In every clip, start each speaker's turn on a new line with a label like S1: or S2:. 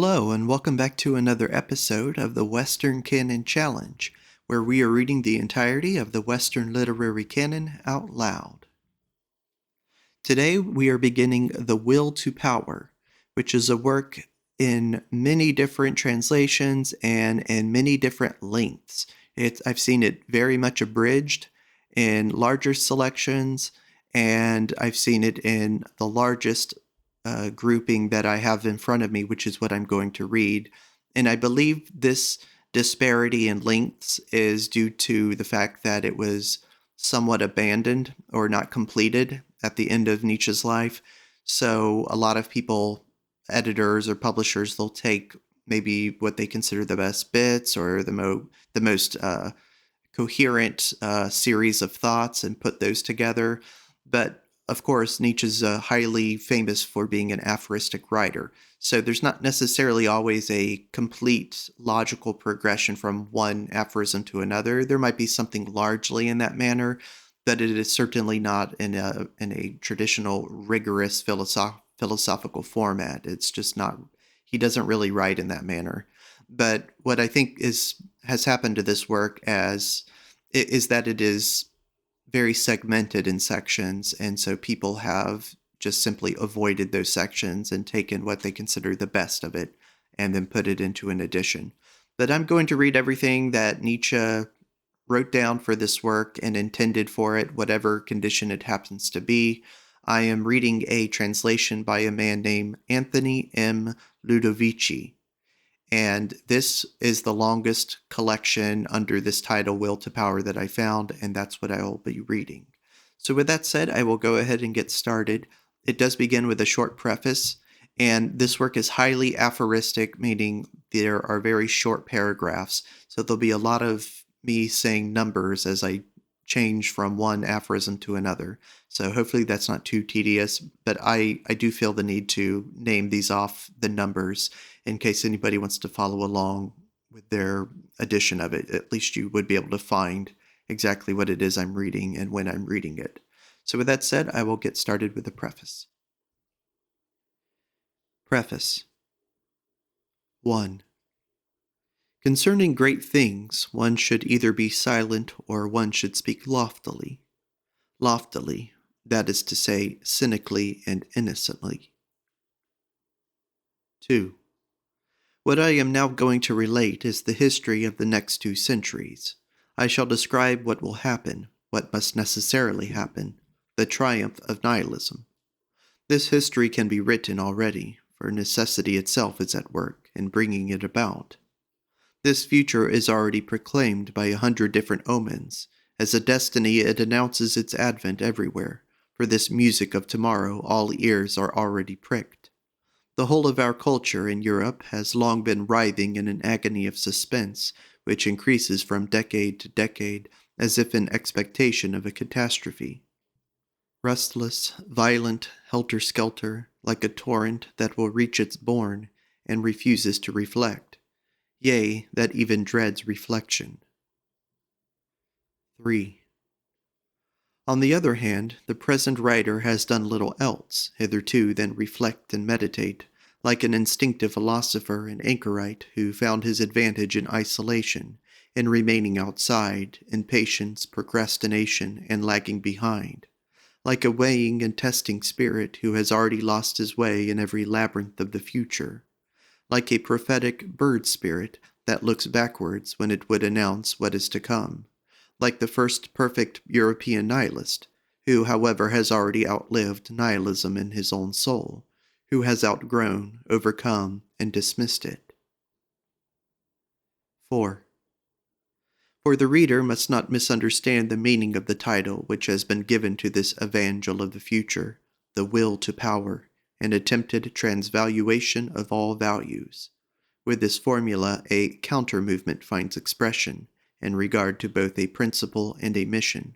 S1: Hello, and welcome back to another episode of the Western Canon Challenge, where we are reading the entirety of the Western literary canon out loud. Today, we are beginning The Will to Power, which is a work in many different translations and in many different lengths. I've seen it very much abridged in larger selections, and I've seen it in the largest grouping that I have in front of me, which is what I'm going to read. And I believe this disparity in lengths is due to the fact that it was somewhat abandoned or not completed at the end of Nietzsche's life. So a lot of people, editors or publishers, they'll take maybe what they consider the best bits or the most coherent series of thoughts and put those together. But of course, Nietzsche's highly famous for being an aphoristic writer. So there's not necessarily always a complete logical progression from one aphorism to another. There might be something largely in that manner, but it is certainly not in a traditional, rigorous philosophical format. It's just not, he doesn't really write in that manner. But what I think has happened to this work is that it is very segmented in sections, and so people have just simply avoided those sections and taken what they consider the best of it and then put it into an edition. But I'm going to read everything that Nietzsche wrote down for this work and intended for it, whatever condition it happens to be. I am reading a translation by a man named Anthony M. Ludovici. And this is the longest collection under this title, Will to Power, that I found, and that's what I will be reading. So with that said, I will go ahead and get started. It does begin with a short preface, and this work is highly aphoristic, meaning there are very short paragraphs. So there'll be a lot of me saying numbers as I change from one aphorism to another. So hopefully that's not too tedious, but I do feel the need to name these off the numbers in case anybody wants to follow along with their edition of it. At least you would be able to find exactly what it is I'm reading and when I'm reading it. So with that said, I will get started with the preface. Preface 1. Concerning great things, one should either be silent or one should speak loftily. Loftily, that is to say, cynically and innocently. 2. What I am now going to relate is the history of the next 2 centuries. I shall describe what will happen, what must necessarily happen, the triumph of nihilism. This history can be written already, for necessity itself is at work in bringing it about. This future is already proclaimed by 100 different omens. As a destiny, it announces its advent everywhere. For this music of tomorrow, all ears are already pricked. The whole of our culture in Europe has long been writhing in an agony of suspense, which increases from decade to decade, as if in expectation of a catastrophe. Restless, violent, helter-skelter, like a torrent that will reach its bourne and refuses to reflect. Yea, that even dreads reflection. 3. On the other hand, the present writer has done little else hitherto than reflect and meditate, like an instinctive philosopher and anchorite who found his advantage in isolation, in remaining outside, in patience, procrastination, and lagging behind, like a weighing and testing spirit who has already lost his way in every labyrinth of the future, like a prophetic bird spirit that looks backwards when it would announce what is to come, like the first perfect European nihilist, who, however, has already outlived nihilism in his own soul, who has outgrown, overcome, and dismissed it. 4. For the reader must not misunderstand the meaning of the title which has been given to this evangel of the future, The Will to Power, an attempted transvaluation of all values. With this formula, a counter-movement finds expression in regard to both a principle and a mission.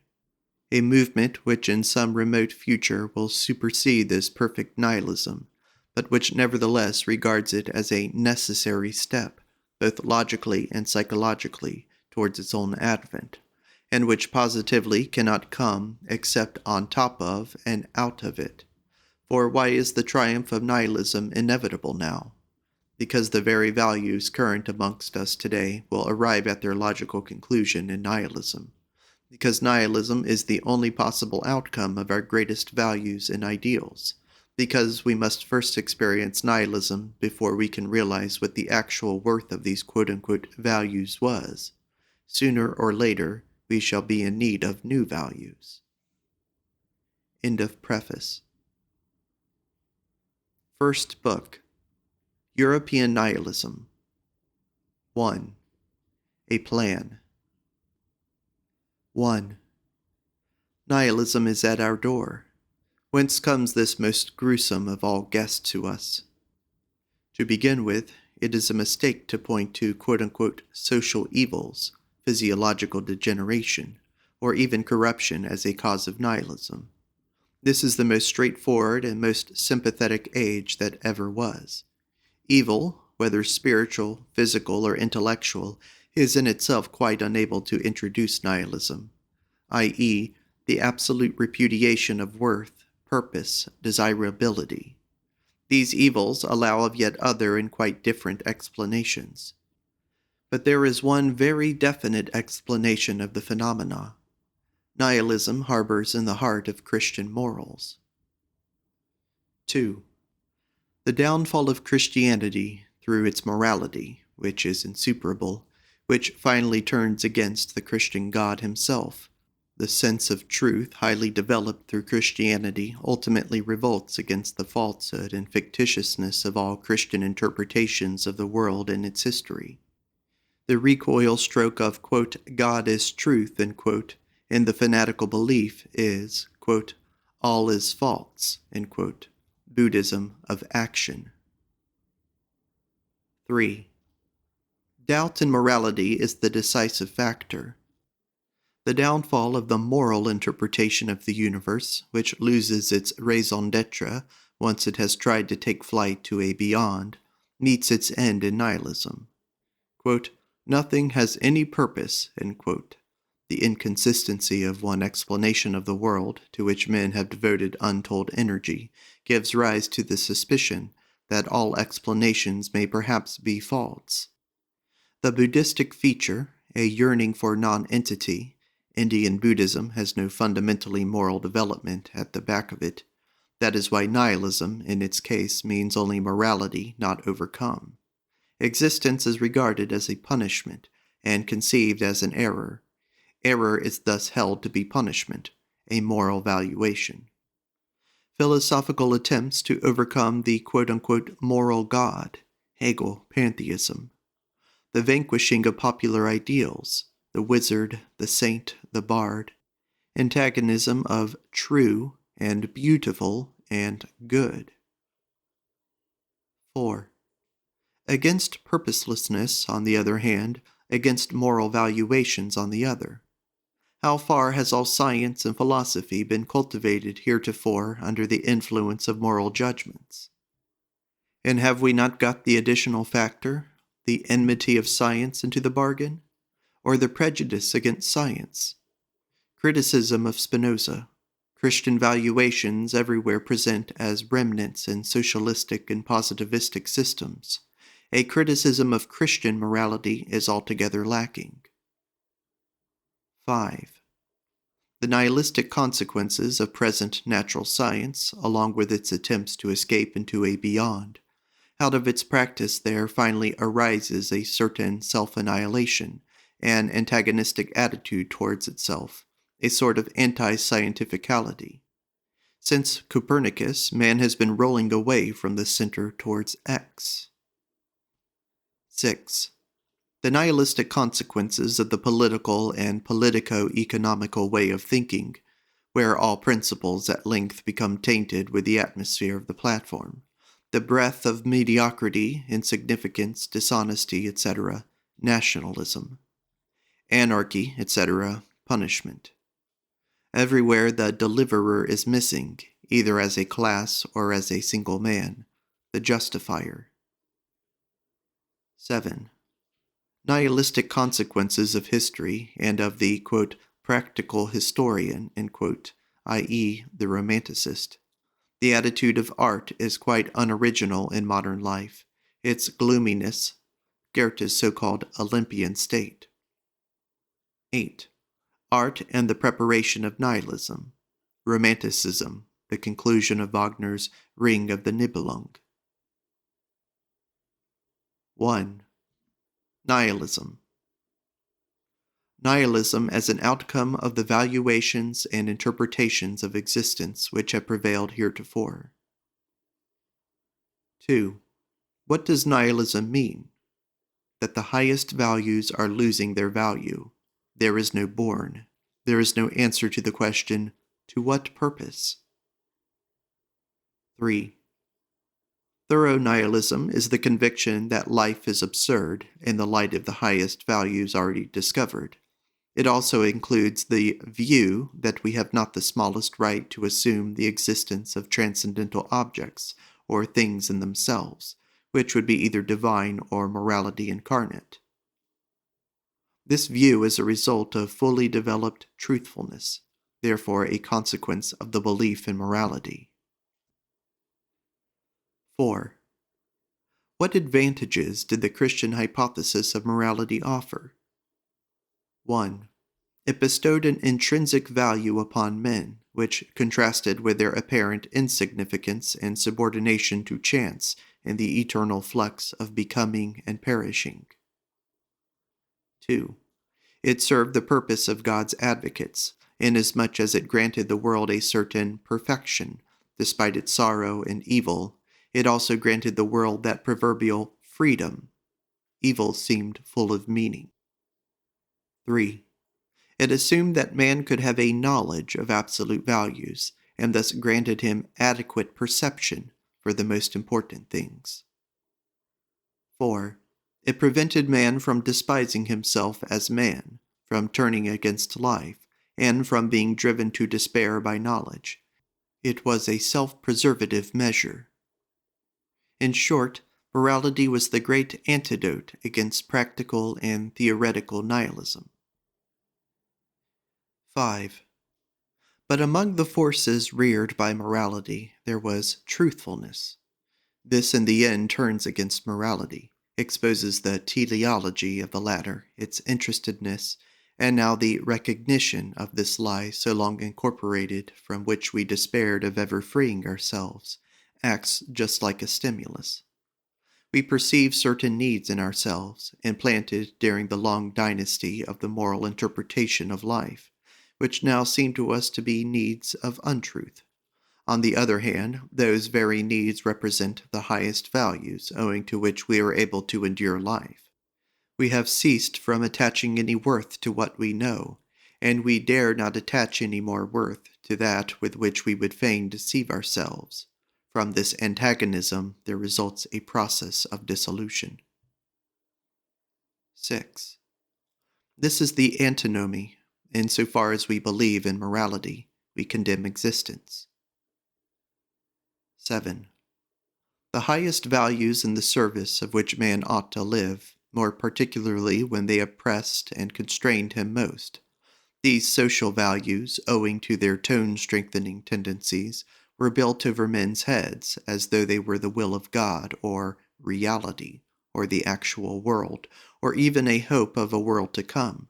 S1: A movement which in some remote future will supersede this perfect nihilism, but which nevertheless regards it as a necessary step, both logically and psychologically, towards its own advent, and which positively cannot come except on top of and out of it. For why is the triumph of nihilism inevitable now? because the very values current amongst us today will arrive at their logical conclusion in nihilism, because nihilism is the only possible outcome of our greatest values and ideals, because we must first experience nihilism before we can realize what the actual worth of these quote-unquote values was. Sooner or later, we shall be in need of new values. End of preface. First book, European Nihilism. 1. A Plan. 1. Nihilism is at our door. Whence comes this most gruesome of all guests to us? To begin with, it is a mistake to point to quote-unquote social evils, physiological degeneration, or even corruption as a cause of nihilism. This is the most straightforward and most sympathetic age that ever was. Evil, whether spiritual, physical, or intellectual, is in itself quite unable to introduce nihilism, i.e., the absolute repudiation of worth, purpose, desirability. These evils allow of yet other and quite different explanations. But there is one very definite explanation of the phenomena. Nihilism harbors in the heart of Christian morals. 2. The downfall of Christianity through its morality, which is insuperable, which finally turns against the Christian God himself. The sense of truth, highly developed through Christianity, ultimately revolts against the falsehood and fictitiousness of all Christian interpretations of the world and its history. The recoil stroke of, quote, God is truth, end quote, in the fanatical belief is, quote, all is false, end quote, Buddhism of action. 3. Doubt in morality is the decisive factor. The downfall of the moral interpretation of the universe, which loses its raison d'etre once it has tried to take flight to a beyond, meets its end in nihilism. Quote, nothing has any purpose, end quote. The inconsistency of one explanation of the world, to which men have devoted untold energy, gives rise to the suspicion that all explanations may perhaps be false. The Buddhistic feature, a yearning for non-entity, Indian Buddhism has no fundamentally moral development at the back of it. That is why nihilism, in its case, means only morality not overcome. Existence is regarded as a punishment, and conceived as an error. Error is thus held to be punishment, a moral valuation. Philosophical attempts to overcome the quote-unquote moral God, Hegel pantheism. The vanquishing of popular ideals, the wizard, the saint, the bard. Antagonism of true and beautiful and good. 4. Against purposelessness, on the other hand, against moral valuations on the other. How far has all science and philosophy been cultivated heretofore under the influence of moral judgments? And have we not got the additional factor, the enmity of science into the bargain, or the prejudice against science? Criticism of Spinoza. Christian valuations everywhere present as remnants in socialistic and positivistic systems. A criticism of Christian morality is altogether lacking. 5. The nihilistic consequences of present natural science, along with its attempts to escape into a beyond. Out of its practice there finally arises a certain self-annihilation, an antagonistic attitude towards itself, a sort of anti-scientificality. Since Copernicus, man has been rolling away from the center towards X. 6. The nihilistic consequences of the political and politico-economical way of thinking, where all principles at length become tainted with the atmosphere of the platform, the breath of mediocrity, insignificance, dishonesty, etc., nationalism, anarchy, etc., punishment. Everywhere the deliverer is missing, either as a class or as a single man, the justifier. 7. Nihilistic consequences of history and of the, quote, practical historian, end quote, i.e., the romanticist. The attitude of art is quite unoriginal in modern life. its gloominess, Goethe's so-called Olympian state. 8. Art and the preparation of nihilism, Romanticism, the conclusion of Wagner's Ring of the Nibelung. 1. Nihilism. Nihilism as an outcome of the valuations and interpretations of existence which have prevailed heretofore. 2. What does nihilism mean? That the highest values are losing their value. There is no bourne. There is no answer to the question, to what purpose? 3. Thorough nihilism is the conviction that life is absurd in the light of the highest values already discovered. It also includes the view that we have not the smallest right to assume the existence of transcendental objects or things in themselves, which would be either divine or morality incarnate. This view is a result of fully developed truthfulness, therefore a consequence of the belief in morality. 4. What advantages did the Christian hypothesis of morality offer? 1. It bestowed an intrinsic value upon men, which contrasted with their apparent insignificance and subordination to chance in the eternal flux of becoming and perishing. 2. It served the purpose of God's advocates, inasmuch as it granted the world a certain perfection. Despite its sorrow and evil, it also granted the world that proverbial freedom. Evil seemed full of meaning. 3. It assumed that man could have a knowledge of absolute values, and thus granted him adequate perception for the most important things. 4. It prevented man from despising himself as man, from turning against life, and from being driven to despair by knowledge. It was a self-preservative measure. In short, morality was the great antidote against practical and theoretical nihilism. 5. But among the forces reared by morality, there was truthfulness. This in the end turns against morality, exposes the teleology of the latter, its interestedness, and now the recognition of this lie so long incorporated from which we despaired of ever freeing ourselves, acts just like a stimulus. We perceive certain needs in ourselves, implanted during the long dynasty of the moral interpretation of life, which now seem to us to be needs of untruth. On the other hand, those very needs represent the highest values owing to which we are able to endure life. We have ceased from attaching any worth to what we know, and we dare not attach any more worth to that with which we would fain deceive ourselves. From this antagonism there results a process of dissolution. 6. This is the antinomy. Insofar as we believe in morality, we condemn existence. 7. The highest values in the service of which man ought to live, more particularly when they oppressed and constrained him most. These social values, owing to their tone-strengthening tendencies, were built over men's heads as though they were the will of God, or reality, or the actual world, or even a hope of a world to come.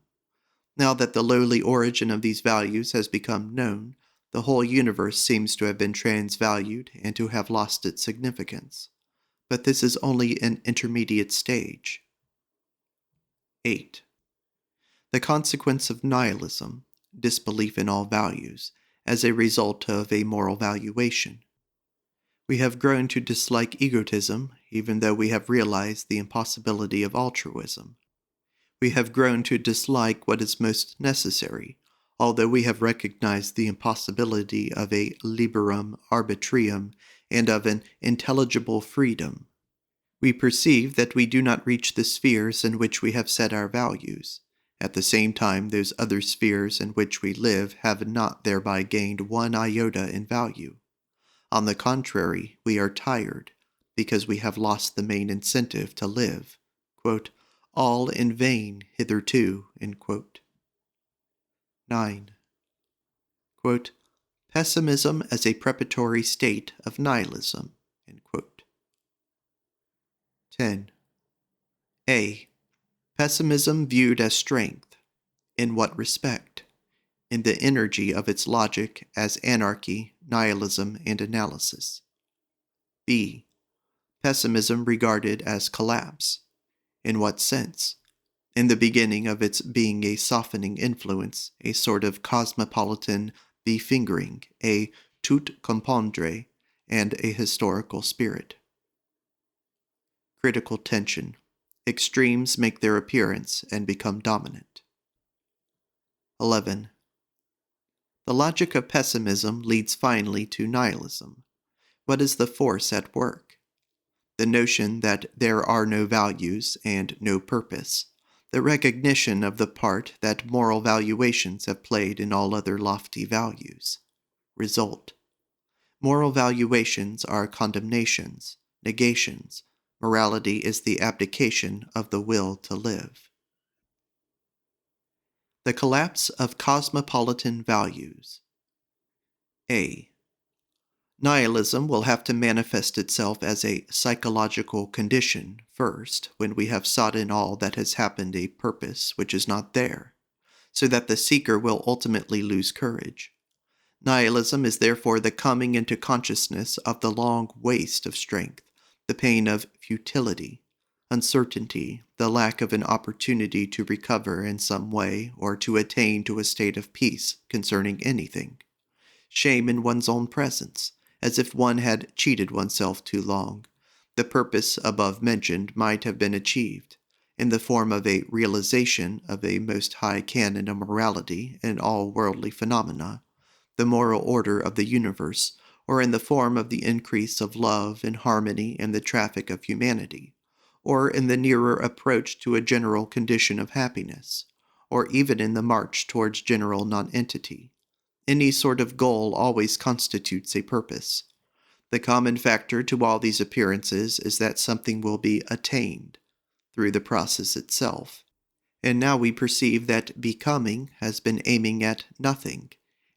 S1: Now that the lowly origin of these values has become known, the whole universe seems to have been transvalued and to have lost its significance. But this is only an intermediate stage. 8. The consequence of nihilism, disbelief in all values, as a result of a moral valuation. We have grown to dislike egotism, even though we have realized the impossibility of altruism. We have grown to dislike what is most necessary, although we have recognized the impossibility of a liberum arbitrium and of an intelligible freedom. We perceive that we do not reach the spheres in which we have set our values. At the same time, those other spheres in which we live have not thereby gained one iota in value. On the contrary, we are tired, because we have lost the main incentive to live. Quote, all in vain hitherto. 9. Quote, pessimism as a preparatory state of nihilism. 10. A. Pessimism viewed as strength. In what respect? In the energy of its logic as anarchy, nihilism, and analysis. B. Pessimism regarded as collapse. In what sense? In the beginning of its being a softening influence, a sort of cosmopolitan befingering, a tout comprendre, and a historical spirit. Critical tension. Extremes make their appearance and become dominant. 11. The logic of pessimism leads finally to nihilism. What is the force at work? The notion that there are no values and no purpose, the recognition of the part that moral valuations have played in all other lofty values. Result. Moral valuations are condemnations, negations. Morality is the abdication of the will to live. The collapse of cosmopolitan values. A. Nihilism will have to manifest itself as a psychological condition first, when we have sought in all that has happened a purpose which is not there, so that the seeker will ultimately lose courage. Nihilism is therefore the coming into consciousness of the long waste of strength, the pain of futility, uncertainty, the lack of an opportunity to recover in some way or to attain to a state of peace concerning anything. Shame in one's own presence, as if one had cheated oneself too long. The purpose above mentioned might have been achieved, in the form of a realization of a most high canon of morality in all worldly phenomena, the moral order of the universe, or in the form of the increase of love and harmony in the traffic of humanity, or in the nearer approach to a general condition of happiness, or even in the march towards general nonentity. Any sort of goal always constitutes a purpose. The common factor to all these appearances is that something will be attained through the process itself. And now we perceive that becoming has been aiming at nothing,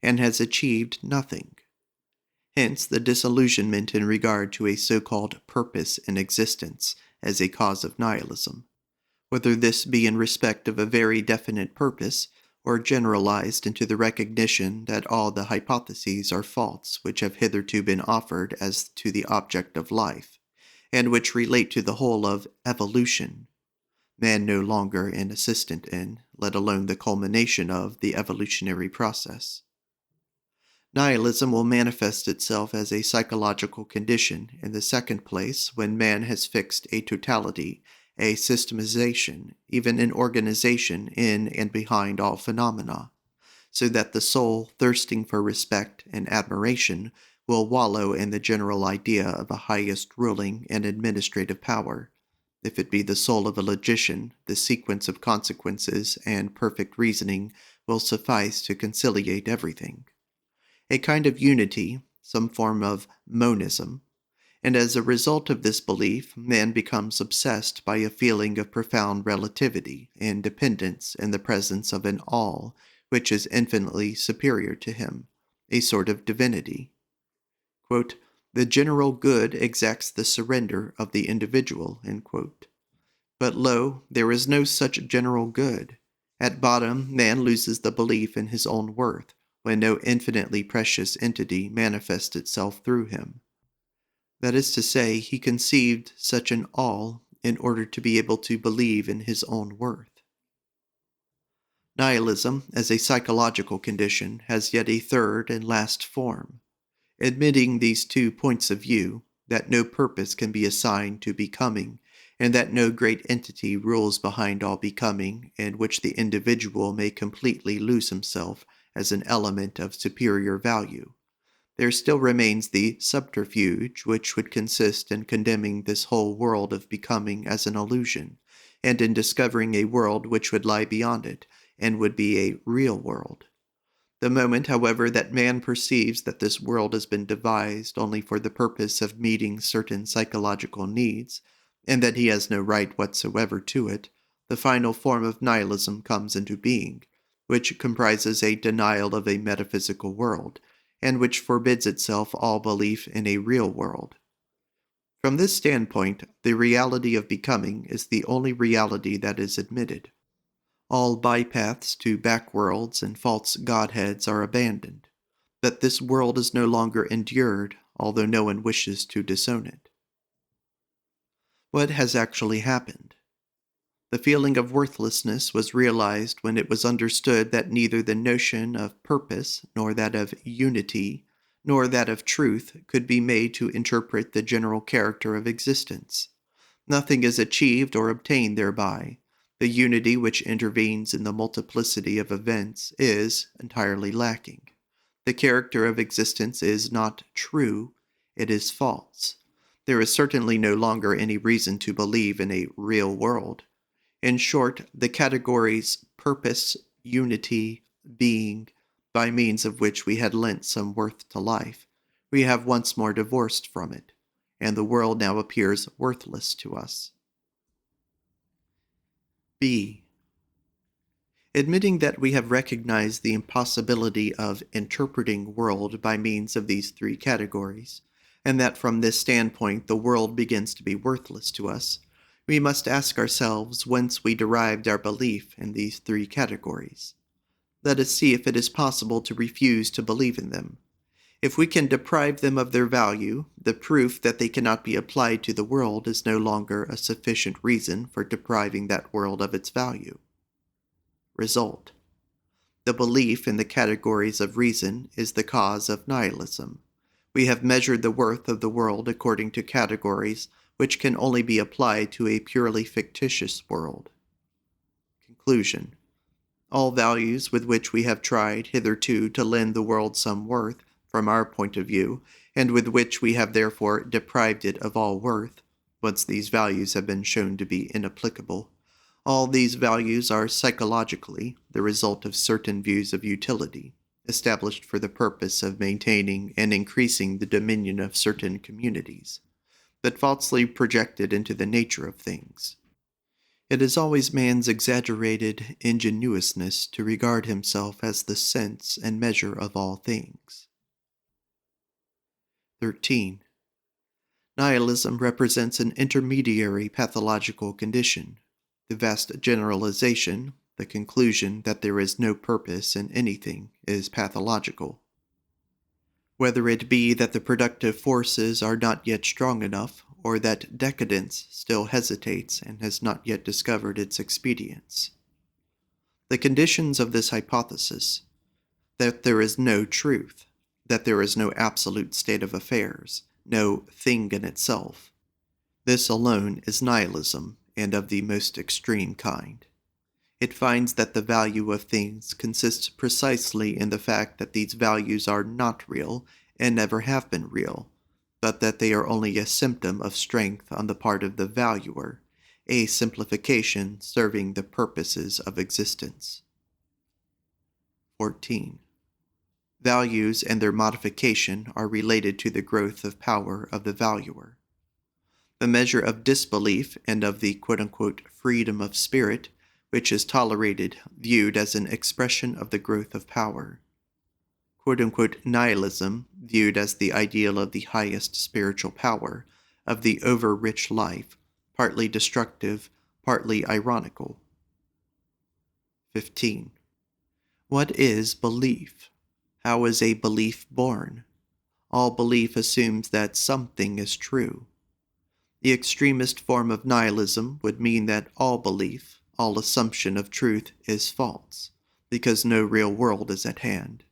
S1: and has achieved nothing. Hence the disillusionment in regard to a so-called purpose in existence as a cause of nihilism, whether this be in respect of a very definite purpose, or generalized into the recognition that all the hypotheses are false which have hitherto been offered as to the object of life, and which relate to the whole of evolution, man no longer an assistant in, let alone the culmination of, the evolutionary process. Nihilism will manifest itself as a psychological condition, in the second place, when man has fixed a totality, a systemization, even an organization in and behind all phenomena, so that the soul, thirsting for respect and admiration, will wallow in the general idea of a highest ruling and administrative power. If it be the soul of a logician, the sequence of consequences and perfect reasoning will suffice to conciliate everything. A kind of unity, some form of monism, and as a result of this belief, man becomes obsessed by a feeling of profound relativity and dependence in the presence of an all which is infinitely superior to him, a sort of divinity. Quote, "The general good exacts the surrender of the individual," end quote. But lo, there is no such general good. At bottom, man loses the belief in his own worth, when no infinitely precious entity manifests itself through him. That is to say, he conceived such an all in order to be able to believe in his own worth. Nihilism, as a psychological condition, has yet a third and last form. Admitting these 2 points of view, that no purpose can be assigned to becoming, and that no great entity rules behind all becoming, in which the individual may completely lose himself as an element of superior value, there still remains the subterfuge which would consist in condemning this whole world of becoming as an illusion, and in discovering a world which would lie beyond it, and would be a real world. The moment, however, that man perceives that this world has been devised only for the purpose of meeting certain psychological needs, and that he has no right whatsoever to it, the final form of nihilism comes into being, which comprises a denial of a metaphysical world, and which forbids itself all belief in a real world. From this standpoint, the reality of becoming is the only reality that is admitted. All bypaths to backworlds and false godheads are abandoned, that this world is no longer endured, although no one wishes to disown it. What has actually happened? The feeling of worthlessness was realized when it was understood that neither the notion of purpose, nor that of unity, nor that of truth could be made to interpret the general character of existence. Nothing is achieved or obtained thereby. The unity which intervenes in the multiplicity of events is entirely lacking. The character of existence is not true, it is false. There is certainly no longer any reason to believe in a real world. In short, the categories purpose, unity, being, by means of which we had lent some worth to life, we have once more divorced from it, and the world now appears worthless to us. B. Admitting that we have recognized the impossibility of interpreting world by means of these three categories, and that from this standpoint the world begins to be worthless to us, we must ask ourselves whence we derived our belief in these three categories. Let us see if it is possible to refuse to believe in them. If we can deprive them of their value, the proof that they cannot be applied to the world is no longer a sufficient reason for depriving that world of its value. Result: the belief in the categories of reason is the cause of nihilism. We have measured the worth of the world according to categories which can only be applied to a purely fictitious world. Conclusion: all values with which we have tried hitherto to lend the world some worth, from our point of view, and with which we have therefore deprived it of all worth, once these values have been shown to be inapplicable, all these values are psychologically the result of certain views of utility, established for the purpose of maintaining and increasing the dominion of certain communities, but falsely projected into the nature of things. It is always man's exaggerated ingenuousness to regard himself as the sense and measure of all things. 13. Nihilism represents an intermediary pathological condition. The vast generalization, the conclusion that there is no purpose in anything, is pathological. Whether it be that the productive forces are not yet strong enough, or that decadence still hesitates and has not yet discovered its expedients. The conditions of this hypothesis, that there is no truth, that there is no absolute state of affairs, no thing in itself, this alone is nihilism, and of the most extreme kind. It finds that the value of things consists precisely in the fact that these values are not real and never have been real, but that they are only a symptom of strength on the part of the valuer, a simplification serving the purposes of existence. 14. Values and their modification are related to the growth of power of the valuer. The measure of disbelief and of the quote-unquote freedom of spirit, which is tolerated, viewed as an expression of the growth of power. Quote-unquote nihilism, viewed as the ideal of the highest spiritual power, of the over-rich life, partly destructive, partly ironical. 15. What is belief? How is a belief born? All belief assumes that something is true. The extremist form of nihilism would mean that all belief, all assumption of truth is false, because no real world is at hand.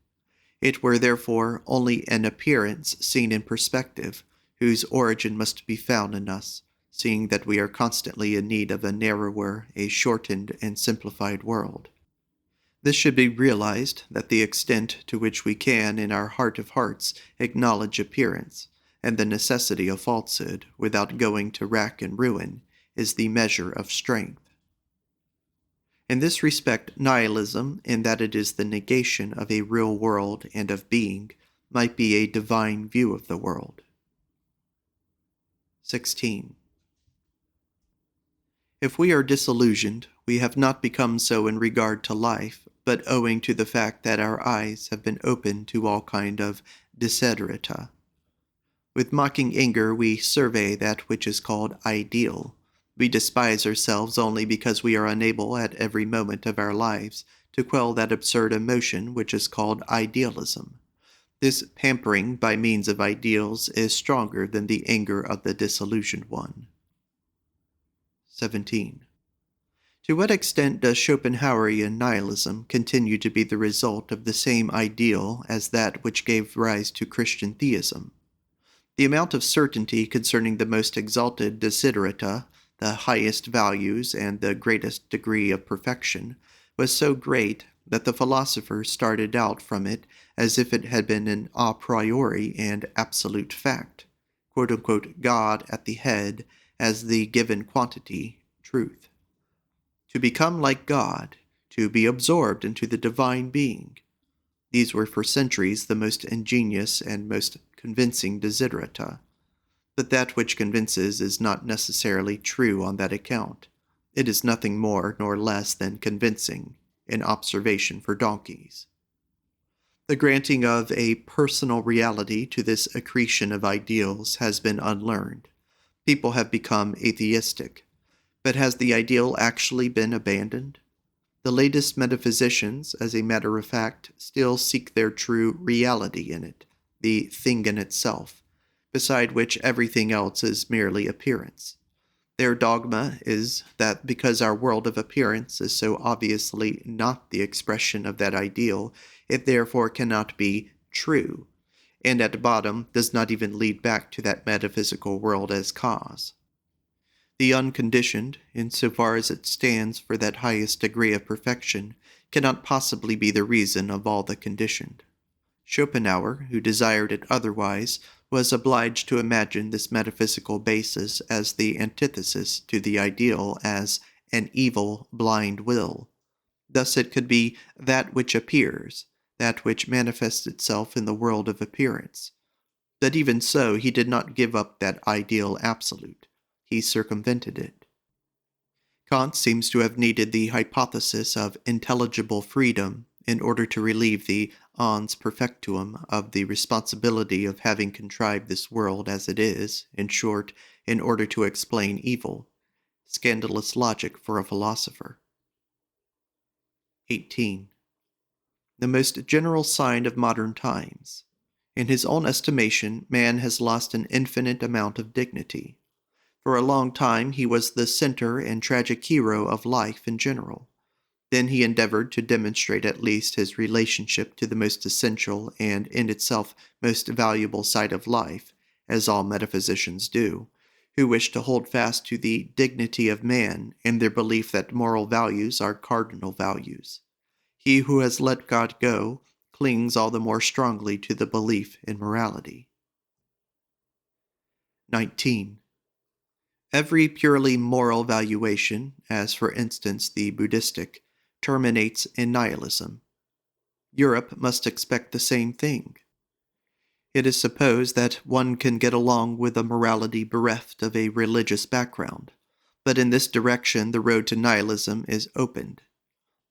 S1: It were therefore only an appearance seen in perspective, whose origin must be found in us, seeing that we are constantly in need of a narrower, a shortened and simplified world. This should be realized, that the extent to which we can in our heart of hearts acknowledge appearance, and the necessity of falsehood, without going to rack and ruin, is the measure of strength. In this respect, nihilism, in that it is the negation of a real world and of being, might be a divine view of the world. 16. If we are disillusioned, we have not become so in regard to life, but owing to the fact that our eyes have been opened to all kind of desiderata. With mocking anger we survey that which is called ideal. We despise ourselves only because we are unable at every moment of our lives to quell that absurd emotion which is called idealism. This pampering by means of ideals is stronger than the anger of the disillusioned one. 17. To what extent does Schopenhauerian nihilism continue to be the result of the same ideal as that which gave rise to Christian theism? The amount of certainty concerning the most exalted desiderata, the highest values, and the greatest degree of perfection, was so great that the philosophers started out from it as if it had been an a priori and absolute fact, quote-unquote, God at the head as the given quantity, truth. To become like God, to be absorbed into the divine being. These were for centuries the most ingenious and most convincing desiderata. But that which convinces is not necessarily true on that account. It is nothing more nor less than convincing, an observation for donkeys. The granting of a personal reality to this accretion of ideals has been unlearned. People have become atheistic. But has the ideal actually been abandoned? The latest metaphysicians, as a matter of fact, still seek their true reality in it, the thing in itself, beside which everything else is merely appearance. Their dogma is that because our world of appearance is so obviously not the expression of that ideal, it therefore cannot be true, and at bottom does not even lead back to that metaphysical world as cause. The unconditioned, insofar as it stands for that highest degree of perfection, cannot possibly be the reason of all the conditioned. Schopenhauer, who desired it otherwise, was obliged to imagine this metaphysical basis as the antithesis to the ideal as an evil, blind will. Thus it could be that which appears, that which manifests itself in the world of appearance. But even so, he did not give up that ideal absolute. He circumvented it. Kant seems to have needed the hypothesis of intelligible freedom in order to relieve the ens perfectuum of the responsibility of having contrived this world as it is, in short, in order to explain evil. Scandalous logic for a philosopher. 18. The most general sign of modern times. In his own estimation, man has lost an infinite amount of dignity. For a long time he was the center and tragic hero of life in general. Then he endeavored to demonstrate at least his relationship to the most essential and in itself most valuable side of life, as all metaphysicians do, who wish to hold fast to the dignity of man and their belief that moral values are cardinal values. He who has let God go clings all the more strongly to the belief in morality. 19. Every purely moral valuation, as for instance the Buddhistic, terminates in nihilism. Europe must expect the same thing. It is supposed that one can get along with a morality bereft of a religious background, but in this direction the road to nihilism is opened.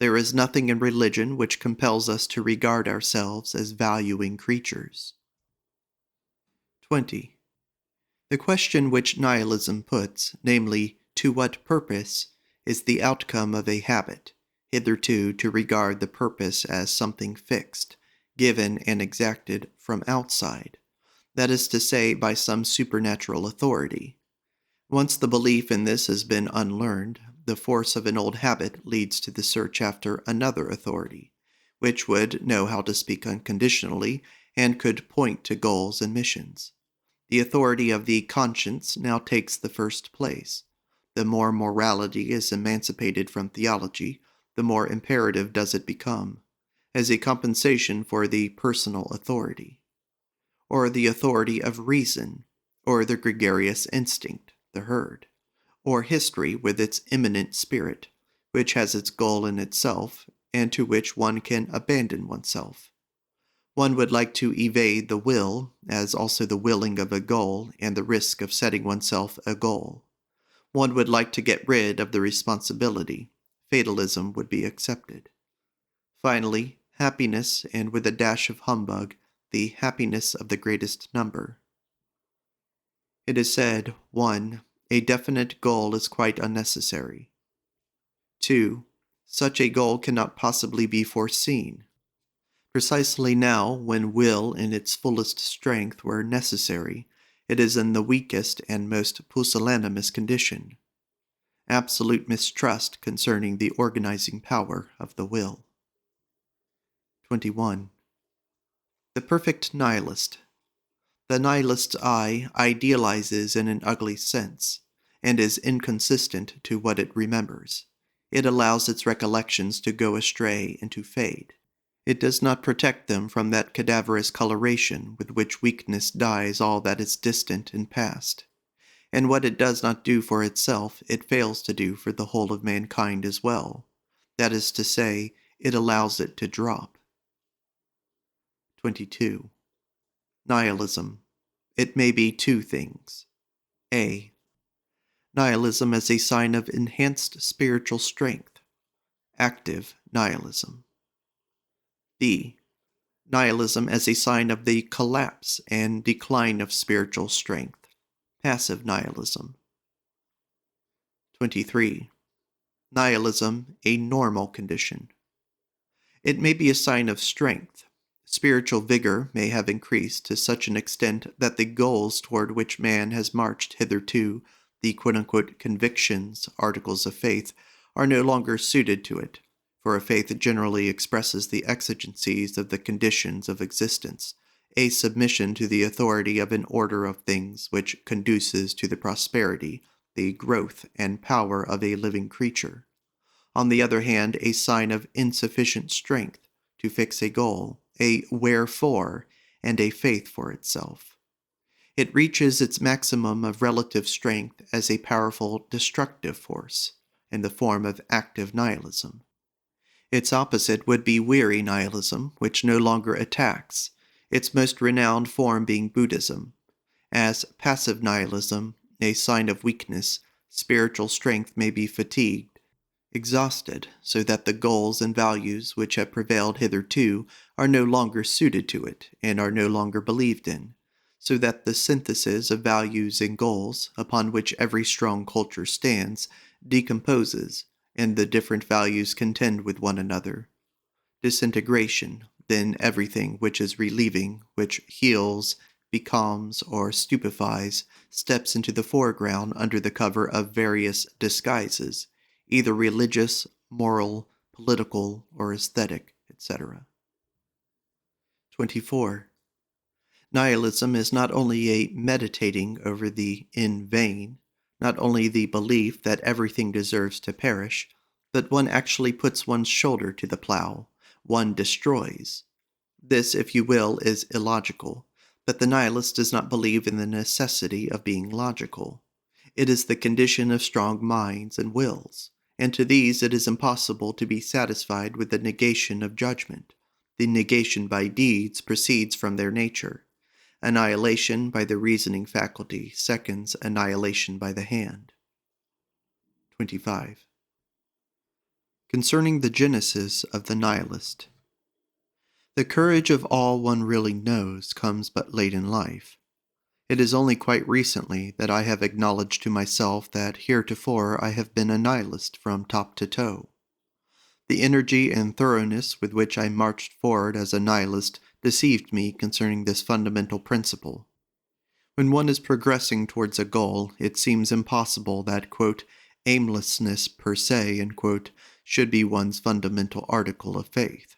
S1: There is nothing in religion which compels us to regard ourselves as valuing creatures. 20. The question which nihilism puts, namely, to what purpose, is the outcome of a habit, hitherto to regard the purpose as something fixed, given and exacted from outside, that is to say, by some supernatural authority. Once the belief in this has been unlearned, the force of an old habit leads to the search after another authority, which would know how to speak unconditionally and could point to goals and missions. The authority of the conscience now takes the first place. The more morality is emancipated from theology, the more imperative does it become, as a compensation for the personal authority, or the authority of reason, or the gregarious instinct, the herd, or history with its immanent spirit, which has its goal in itself, and to which one can abandon oneself. One would like to evade the will, as also the willing of a goal and the risk of setting oneself a goal. One would like to get rid of the responsibility. Fatalism would be accepted. Finally, happiness, and with a dash of humbug, the happiness of the greatest number. It is said, 1. A definite goal is quite unnecessary. 2. Such a goal cannot possibly be foreseen. Precisely now, when will in its fullest strength were necessary, it is in the weakest and most pusillanimous condition. Absolute mistrust concerning the organizing power of the will. 21. The perfect nihilist. The nihilist's eye idealizes in an ugly sense, and is inconsistent to what it remembers. It allows its recollections to go astray and to fade. It does not protect them from that cadaverous coloration with which weakness dyes all that is distant and past. And what it does not do for itself, it fails to do for the whole of mankind as well. That is to say, it allows it to drop. 22. Nihilism. It may be two things. A. Nihilism as a sign of enhanced spiritual strength. Active nihilism. B. Nihilism as a sign of the collapse and decline of spiritual strength. Passive nihilism. 23. Nihilism, a normal condition. It may be a sign of strength. Spiritual vigor may have increased to such an extent that the goals toward which man has marched hitherto, the quote-unquote convictions, articles of faith, are no longer suited to it, for a faith generally expresses the exigencies of the conditions of existence, a submission to the authority of an order of things which conduces to the prosperity, the growth, and power of a living creature. On the other hand, a sign of insufficient strength to fix a goal, a wherefore, and a faith for itself. It reaches its maximum of relative strength as a powerful destructive force, in the form of active nihilism. Its opposite would be weary nihilism, which no longer attacks, its most renowned form being Buddhism. As passive nihilism, a sign of weakness, spiritual strength may be fatigued, exhausted, so that the goals and values which have prevailed hitherto are no longer suited to it and are no longer believed in, so that the synthesis of values and goals, upon which every strong culture stands, decomposes, and the different values contend with one another. Disintegration, then everything which is relieving, which heals, becalms, or stupefies, steps into the foreground under the cover of various disguises, either religious, moral, political, or aesthetic, etc. 24. Nihilism is not only a meditating over the in vain, not only the belief that everything deserves to perish, but one actually puts one's shoulder to the plow, one destroys. This, if you will, is illogical, but the nihilist does not believe in the necessity of being logical. It is the condition of strong minds and wills, and to these it is impossible to be satisfied with the negation of judgment. The negation by deeds proceeds from their nature. Annihilation by the reasoning faculty seconds annihilation by the hand. 25. Concerning the genesis of the nihilist. The courage of all one really knows comes but late in life. It is only quite recently that I have acknowledged to myself that heretofore I have been a nihilist from top to toe. The energy and thoroughness with which I marched forward as a nihilist deceived me concerning this fundamental principle. When one is progressing towards a goal, it seems impossible that, quote, aimlessness per se, quote, should be one's fundamental article of faith.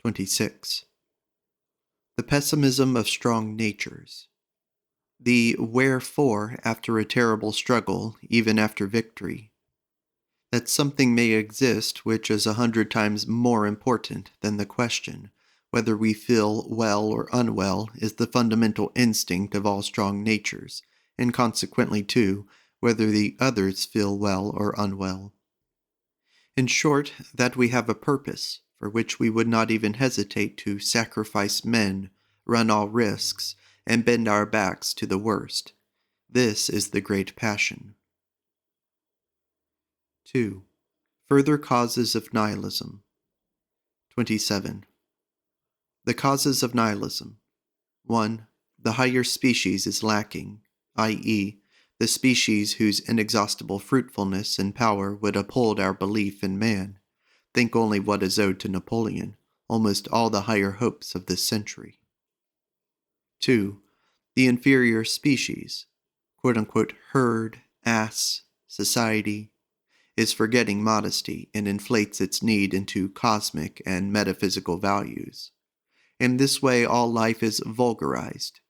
S1: 26. The pessimism of strong natures. The wherefore after a terrible struggle, even after victory. That something may exist which is 100 times more important than the question whether we feel well or unwell is the fundamental instinct of all strong natures, and consequently, too, whether the others feel well or unwell. In short, that we have a purpose, for which we would not even hesitate to sacrifice men, run all risks, and bend our backs to the worst. This is the great passion. 2. Further causes of nihilism. 27. The causes of nihilism. 1. the higher species is lacking, i.e., the species whose inexhaustible fruitfulness and power would uphold our belief in man. Think only what is owed to Napoleon, almost all the higher hopes of this century. 2. The inferior species, quote-unquote herd, ass, society, is forgetting modesty and inflates its need into cosmic and metaphysical values. In this way all life is vulgarized,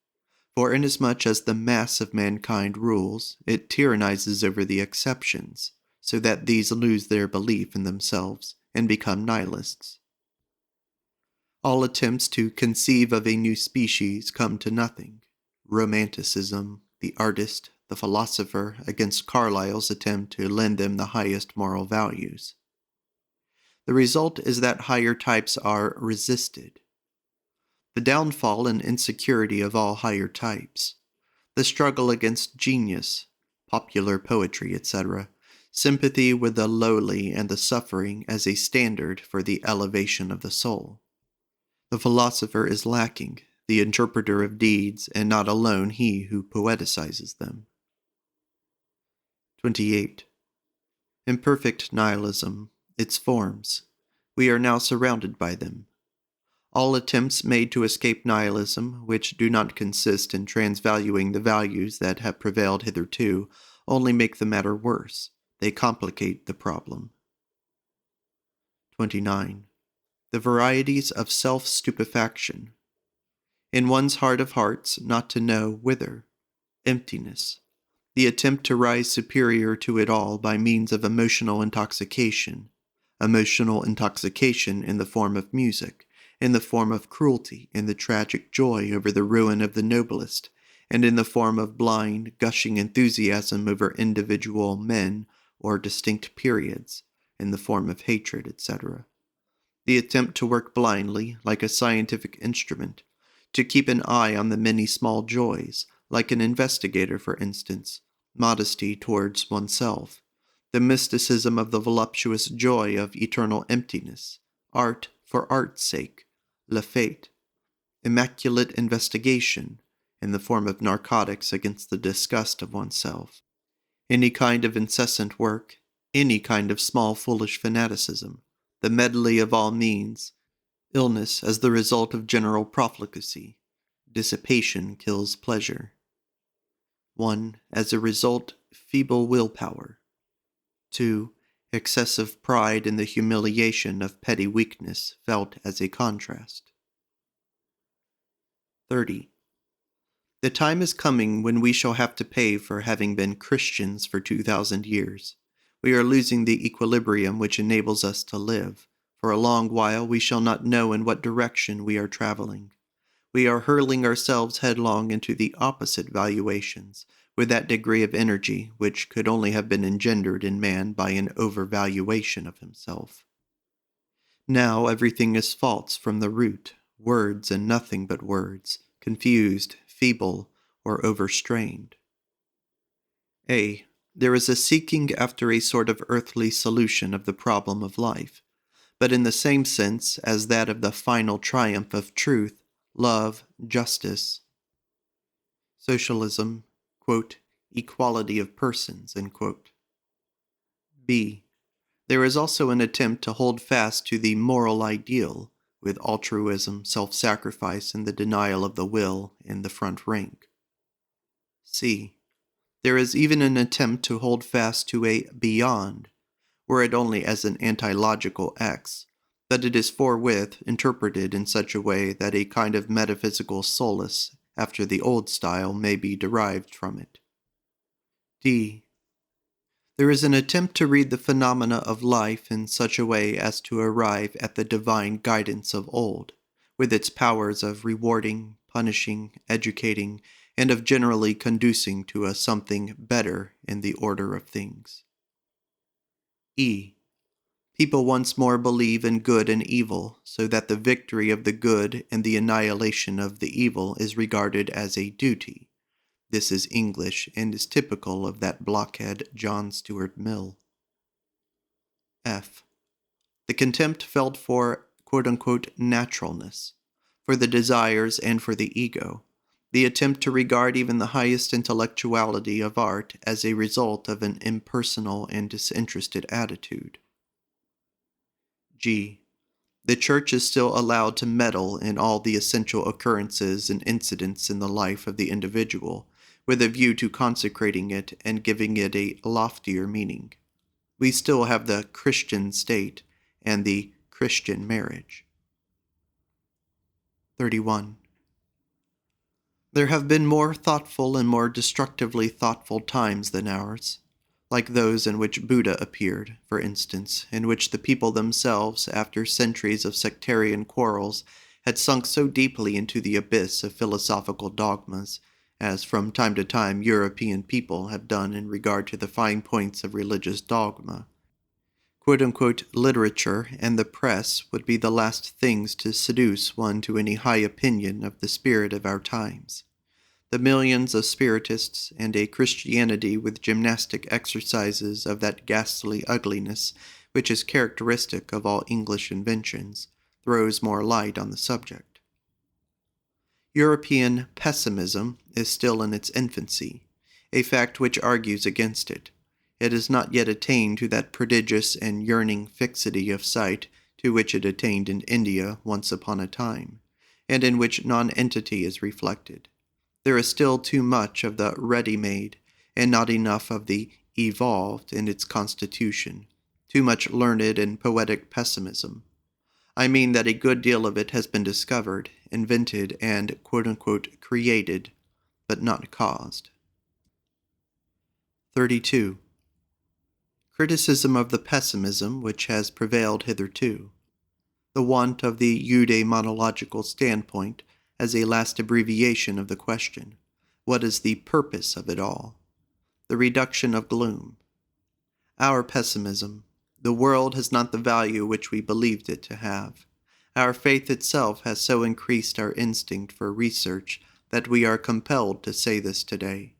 S1: for inasmuch as the mass of mankind rules, it tyrannizes over the exceptions, so that these lose their belief in themselves and become nihilists. All attempts to conceive of a new species come to nothing. Romanticism, the artist, the philosopher, against Carlyle's attempt to lend them the highest moral values. The result is that higher types are resisted. The downfall and insecurity of all higher types, the struggle against genius, popular poetry, etc., sympathy with the lowly and the suffering as a standard for the elevation of the soul. The philosopher is lacking, the interpreter of deeds, and not alone he who poeticizes them. 28. Imperfect nihilism, its forms. We are now surrounded by them. All attempts made to escape nihilism, which do not consist in transvaluing the values that have prevailed hitherto, only make the matter worse. They complicate the problem. 29. The varieties of self-stupefaction. In one's heart of hearts, not to know whither. Emptiness. The attempt to rise superior to it all by means of emotional intoxication in the form of music, in the form of cruelty, in the tragic joy over the ruin of the noblest, and in the form of blind, gushing enthusiasm over individual men or distinct periods, in the form of hatred, etc. The attempt to work blindly, like a scientific instrument, to keep an eye on the many small joys, like an investigator, for instance, modesty towards oneself, the mysticism of the voluptuous joy of eternal emptiness, art for art's sake, la fête, immaculate investigation, in the form of narcotics against the disgust of oneself, any kind of incessant work, any kind of small foolish fanaticism, the medley of all means, illness as the result of general profligacy, dissipation kills pleasure. 1. As a result, feeble willpower. 2. Excessive pride in the humiliation of petty weakness felt as a contrast. 30. The time is coming when we shall have to pay for having been Christians for 2,000 years. We are losing the equilibrium which enables us to live. For a long while we shall not know in what direction we are traveling. We are hurling ourselves headlong into the opposite valuations, with that degree of energy which could only have been engendered in man by an overvaluation of himself. Now everything is false from the root, words and nothing but words, confused, feeble, or overstrained. A. There is a seeking after a sort of earthly solution of the problem of life, but in the same sense as that of the final triumph of truth, love, justice, socialism, quote, equality of persons, end quote. B. There is also an attempt to hold fast to the moral ideal, with altruism, self-sacrifice, and the denial of the will in the front rank. C. There is even an attempt to hold fast to a beyond, were it only as an anti-logical X, but it is forthwith interpreted in such a way that a kind of metaphysical solace after the old style may be derived from it. D. There is an attempt to read the phenomena of life in such a way as to arrive at the divine guidance of old, with its powers of rewarding, punishing, educating, and of generally conducing to a something better in the order of things. E. People once more believe in good and evil, so that the victory of the good and the annihilation of the evil is regarded as a duty. This is English and is typical of that blockhead John Stuart Mill. F. The contempt felt for quote-unquote naturalness, for the desires and for the ego, The attempt to regard even the highest intellectuality of art as a result of an impersonal and disinterested attitude. G. The Church is still allowed to meddle in all the essential occurrences and incidents in the life of the individual, with a view to consecrating it and giving it a loftier meaning. We still have the Christian state and the Christian marriage. 31. There have been more thoughtful and more destructively thoughtful times than ours, like those in which Buddha appeared, for instance, in which the people themselves, after centuries of sectarian quarrels, had sunk so deeply into the abyss of philosophical dogmas, as from time to time European people have done in regard to the fine points of religious dogma. Quote-unquote literature and the press would be the last things to seduce one to any high opinion of the spirit of our times. The millions of spiritists and a Christianity with gymnastic exercises of that ghastly ugliness which is characteristic of all English inventions throws more light on the subject. European pessimism is still in its infancy, a fact which argues against it. It has not yet attained to that prodigious and yearning fixity of sight to which it attained in India once upon a time, and in which nonentity is reflected. There is still too much of the ready-made, and not enough of the evolved in its constitution, too much learned and poetic pessimism. I mean that a good deal of it has been discovered, invented, and quote-unquote created, but not caused. 32. Criticism of the pessimism which has prevailed hitherto. The want of the eudaimonological standpoint as a last abbreviation of the question, what is the purpose of it all? The reduction of gloom. Our pessimism. The world has not the value which we believed it to have. Our faith itself has so increased our instinct for research that we are compelled to say this today.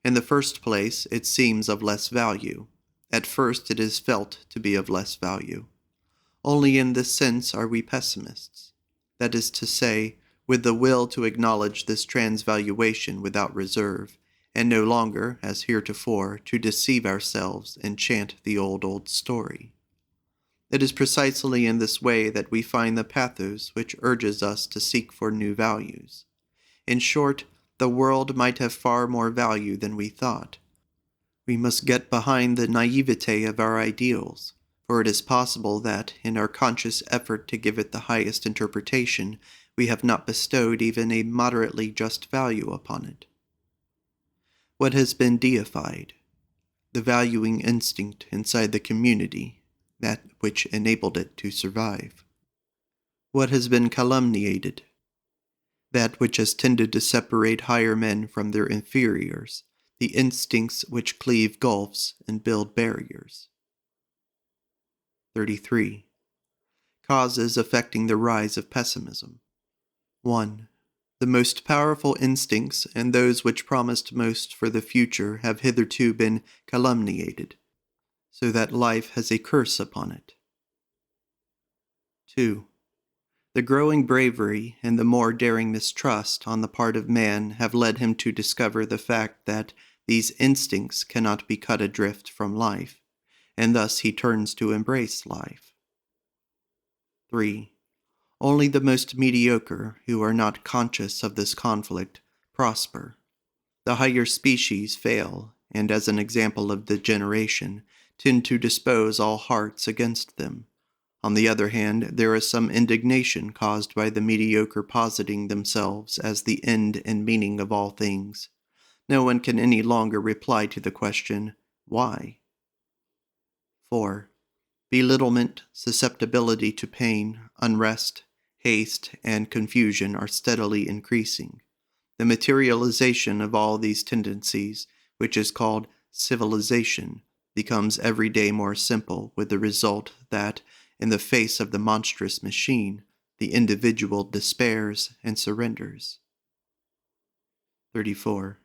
S1: In the first place, it seems of less value. At first it is felt to be of less value. Only in this sense are we pessimists. That is to say, with the will to acknowledge this transvaluation without reserve, and no longer, as heretofore, to deceive ourselves and chant the old story. It is precisely in this way that we find the pathos which urges us to seek for new values. In short, the world might have far more value than we thought. We must get behind the naivete of our ideals, for it is possible that, in our conscious effort to give it the highest interpretation, we have not bestowed even a moderately just value upon it. What has been deified? The valuing instinct inside the community, that which enabled it to survive. What has been calumniated? That which has tended to separate higher men from their inferiors, the instincts which cleave gulfs and build barriers. 33. Causes affecting the rise of pessimism. 1. The most powerful instincts and those which promised most for the future have hitherto been calumniated, so that life has a curse upon it. 2. The growing bravery and the more daring mistrust on the part of man have led him to discover the fact that these instincts cannot be cut adrift from life, and thus he turns to embrace life. 3. Only the most mediocre, who are not conscious of this conflict, prosper. The higher species fail, and as an example of degeneration, tend to dispose all hearts against them. On the other hand, there is some indignation caused by the mediocre positing themselves as the end and meaning of all things. No one can any longer reply to the question, why? 4. Belittlement, susceptibility to pain, unrest, haste, and confusion are steadily increasing. The materialization of all these tendencies, which is called civilization, becomes every day more simple, with the result that, in the face of the monstrous machine, the individual despairs and surrenders. 34.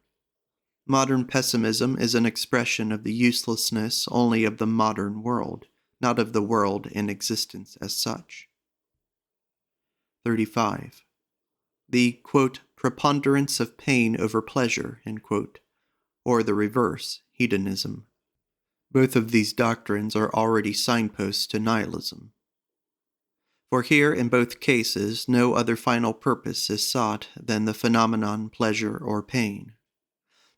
S1: Modern pessimism is an expression of the uselessness only of the modern world, not of the world in existence as such. 35. The, quote, preponderance of pain over pleasure, end quote, or the reverse, hedonism. Both of these doctrines are already signposts to nihilism. For here, in both cases, no other final purpose is sought than the phenomenon pleasure or pain.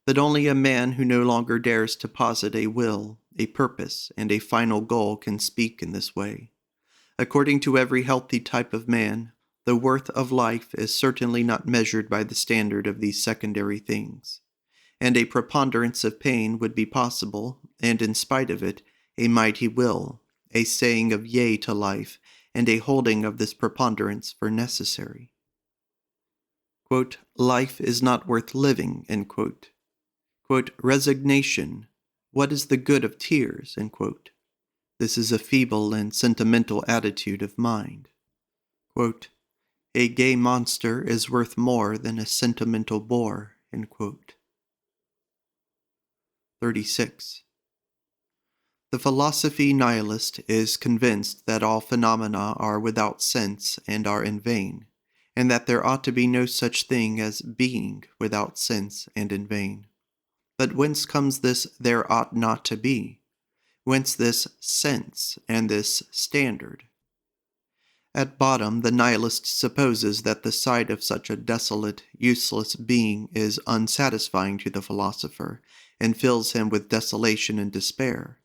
S1: But only a man who no longer dares to posit a will, a purpose, and a final goal can speak in this way. According to every healthy type of man, the worth of life is certainly not measured by the standard of these secondary things, and a preponderance of pain would be possible, and in spite of it, a mighty will, a saying of yea to life, and a holding of this preponderance for necessary. Quote, life is not worth living, end quote. Quote, resignation, what is the good of tears, end quote. This is a feeble and sentimental attitude of mind. Quote, a gay monster is worth more than a sentimental bore, end quote. 36. The philosophy nihilist is convinced that all phenomena are without sense and are in vain, and that there ought to be no such thing as being without sense and in vain. But whence comes this there ought not to be? Whence this sense and this standard? At bottom, the nihilist supposes that the sight of such a desolate, useless being is unsatisfying to the philosopher, and fills him with desolation and despair.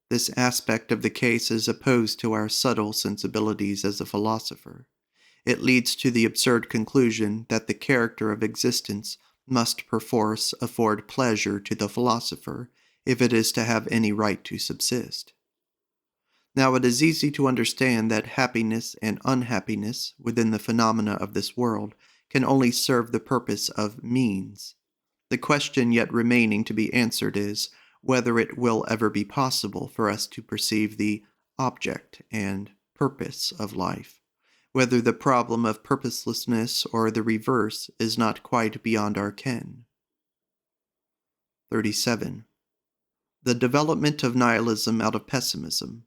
S1: This aspect of the case is opposed to our subtle sensibilities as a philosopher. It leads to the absurd conclusion that the character of existence must perforce afford pleasure to the philosopher, if it is to have any right to subsist. Now it is easy to understand that happiness and unhappiness within the phenomena of this world can only serve the purpose of means. The question yet remaining to be answered is, whether it will ever be possible for us to perceive the object and purpose of life, whether the problem of purposelessness or the reverse is not quite beyond our ken. 37. The development of nihilism out of pessimism.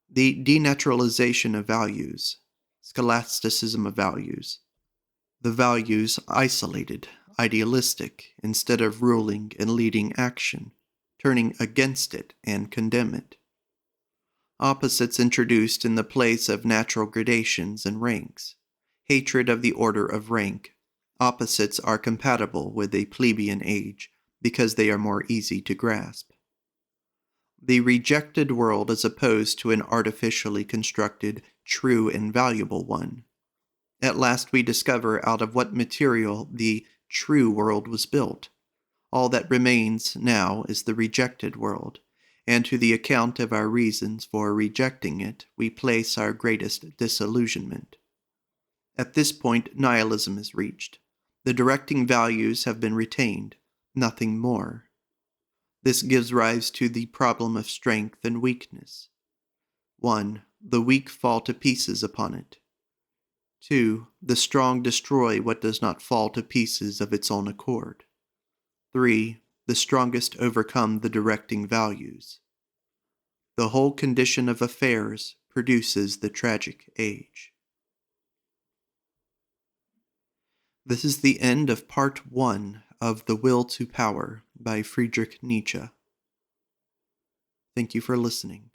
S1: The denaturalization of values, scholasticism of values. The values isolated, idealistic, instead of ruling and leading action, turning against it and condemn it. Opposites introduced in the place of natural gradations and ranks. Hatred of the order of rank. Opposites are compatible with a plebeian age, because they are more easy to grasp. The rejected world is opposed to an artificially constructed, true and valuable one. At last we discover out of what material the true world was built. All that remains now is the rejected world, and to the account of our reasons for rejecting it, we place our greatest disillusionment. At this point, nihilism is reached. The directing values have been retained, nothing more. This gives rise to the problem of strength and weakness. 1. The weak fall to pieces upon it. 2. The strong destroy what does not fall to pieces of its own accord. 3. The strongest overcome the directing values. The whole condition of affairs produces the tragic age. This is the end of Part 1 of The Will to Power by Friedrich Nietzsche. Thank you for listening.